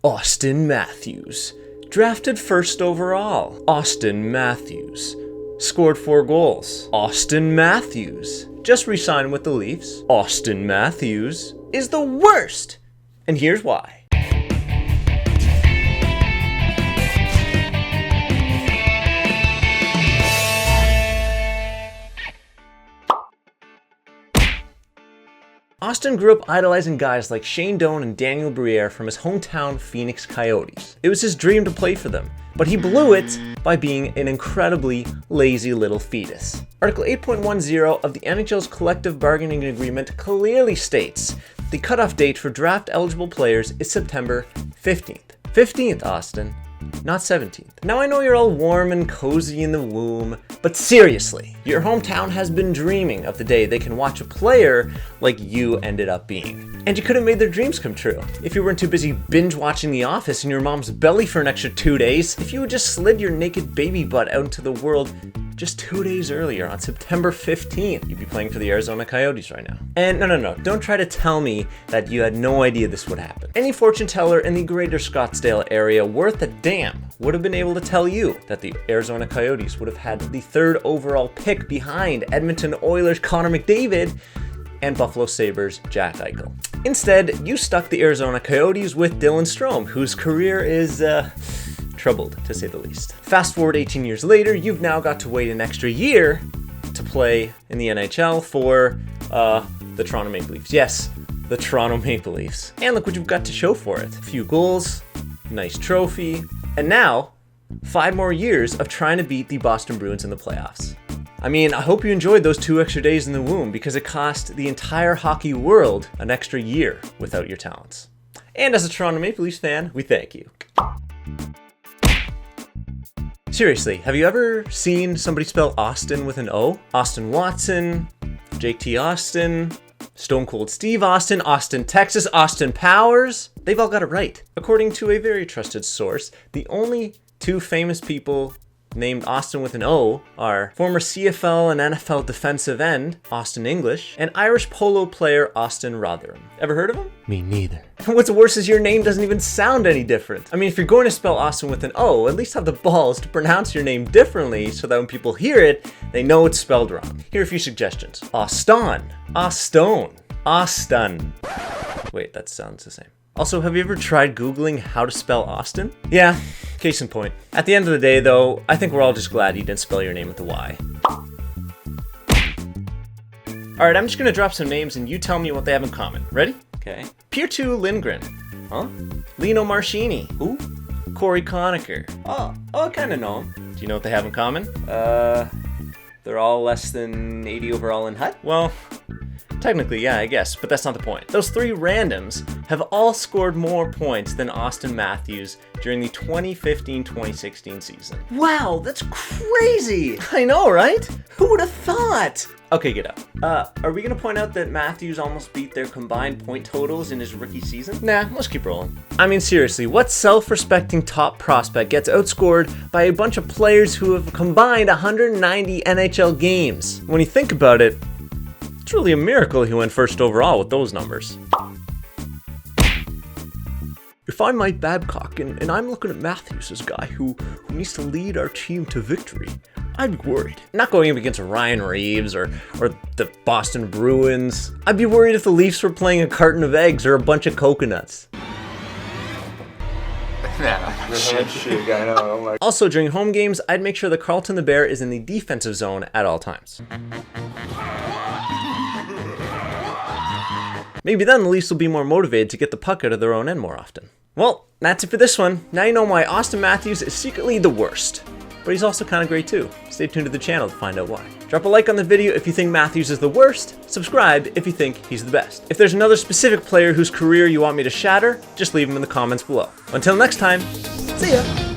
Auston Matthews, drafted first overall. Auston Matthews scored 4 goals. Auston Matthews just re-signed with the Leafs. Auston Matthews is the worst, and here's why. Auston grew up idolizing guys like Shane Doan and Daniel Briere from his hometown Phoenix Coyotes. It was his dream to play for them, but he blew it by being an incredibly lazy little fetus. Article 8.10 of the NHL's collective bargaining agreement clearly states the cutoff date for draft-eligible players is September 15th. 15th, Auston, not 17th. Now I know you're all warm and cozy in the womb, but seriously, your hometown has been dreaming of the day they can watch a player like you ended up being. And you could have made their dreams come true if you weren't too busy binge watching The Office in your mom's belly for an extra 2 days. If you had just slid your naked baby butt out into the world just 2 days earlier on September 15th, you'd be playing for the Arizona Coyotes right now. And no, don't try to tell me that you had no idea this would happen. Any fortune teller in the greater Scottsdale area worth a damn would have been able to tell you that the Arizona Coyotes would have had the 3rd overall pick behind Edmonton Oilers' Connor McDavid and Buffalo Sabres' Jack Eichel. Instead, you stuck the Arizona Coyotes with Dylan Strome, whose career is, troubled, to say the least. Fast forward 18 years later, you've now got to wait an extra year to play in the NHL for the Toronto Maple Leafs. Yes, the Toronto Maple Leafs. And look what you've got to show for it. A few goals, nice trophy, and now 5 more years of trying to beat the Boston Bruins in the playoffs. I mean, I hope you enjoyed those 2 extra days in the womb, because it cost the entire hockey world an extra year without your talents. And as a Toronto Maple Leafs fan, we thank you. Seriously, have you ever seen somebody spell Austin with an O? Austin Watson, Jake T. Austin, Stone Cold Steve Austin, Austin, Texas, Austin Powers. They've all got it right. According to a very trusted source, the only 2 famous people named Austin with an O are former CFL and NFL defensive end Austin English and Irish polo player Austin Rotherham. Ever heard of him? Me neither. What's worse is your name doesn't even sound any different. I mean, if you're going to spell Austin with an O, at least have the balls to pronounce your name differently so that when people hear it, they know it's spelled wrong. Here are a few suggestions. Auston, Auston, Austin. Wait, that sounds the same. Also, have you ever tried Googling how to spell Austin? Yeah, case in point. At the end of the day, though, I think we're all just glad you didn't spell your name with a Y. Alright, I'm just gonna drop some names and you tell me what they have in common. Ready? Okay. Piertu Lindgren. Huh? Lino Marchini. Who? Corey Conacher. Oh, I kinda know him. Do you know what they have in common? They're all less than 80 overall in HUT? Well, technically, yeah, I guess, but that's not the point. Those 3 randoms have all scored more points than Auston Matthews during the 2015-2016 season. Wow, that's crazy! I know, right? Who would have thought? Okay, get up. Are we gonna point out that Matthews almost beat their combined point totals in his rookie season? Nah, let's keep rolling. I mean, seriously, what self-respecting top prospect gets outscored by a bunch of players who have combined 190 NHL games? When you think about it, it's really a miracle he went first overall with those numbers. If I'm Mike Babcock and I'm looking at Matthews as a guy who needs to lead our team to victory, I'd be worried. Not going up against Ryan Reeves or the Boston Bruins. I'd be worried if the Leafs were playing a carton of eggs or a bunch of coconuts. Shit, I know. Like... Also, during home games, I'd make sure the Carlton the Bear is in the defensive zone at all times. Maybe then the Leafs will be more motivated to get the puck out of their own end more often. Well, that's it for this one. Now you know why Auston Matthews is secretly the worst. But he's also kind of great too. Stay tuned to the channel to find out why. Drop a like on the video if you think Matthews is the worst. Subscribe if you think he's the best. If there's another specific player whose career you want me to shatter, just leave him in the comments below. Until next time, see ya!